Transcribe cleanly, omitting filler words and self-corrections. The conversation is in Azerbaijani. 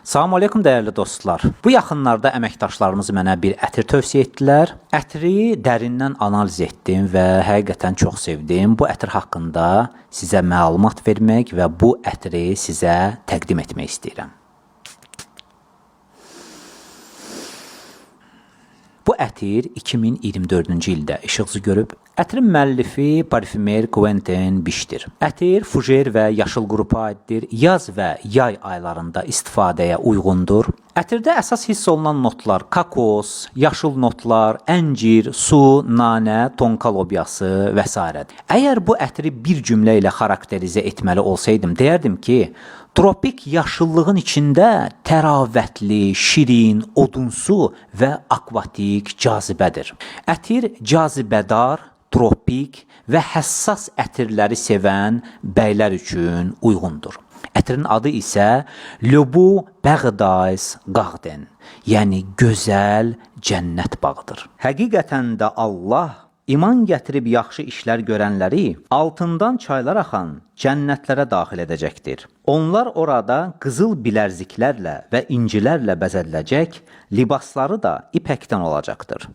Salam aleykum dəyərli dostlar. Bu yaxınlarda əməkdaşlarımız mənə bir ətir tövsiyə etdilər. Ətri dərindən analiz etdim və həqiqətən çox sevdim. Bu ətir haqqında sizə məlumat vermək və bu ətri sizə təqdim etmək istəyirəm. Bu ətir 2024-cü ildə işıq görüb. Ətirin müəllifi parfümer Quentin Bişdir. Ətir fujer və yaşıl qrupa aiddir. Yaz və yay aylarında istifadəyə uyğundur. Ətirdə əsas hiss olunan notlar kokos, yaşıl notlar, əncir, su, nanə, tonka lobyası və s. Əgər bu ətiri bir cümlə ilə xarakterizə etməli olsaydım, deyərdim ki, tropik yaşıllığın içində təravətli, şirin, odunsu və akvatik cazibədir. Ətir cazibədar, tropik və həssas ətirləri sevən bəylər üçün uyğundur. Ətirin adı isə Lübu Bəğdays Garden, yəni gözəl cənnət bağıdır. Həqiqətən də Allah İman gətirib yaxşı işlər görənləri altından çaylar axan cənnətlərə daxil edəcəkdir. Onlar orada qızıl bilərziklərlə və incilərlə bəzədiləcək, libasları da ipəkdən olacaqdır.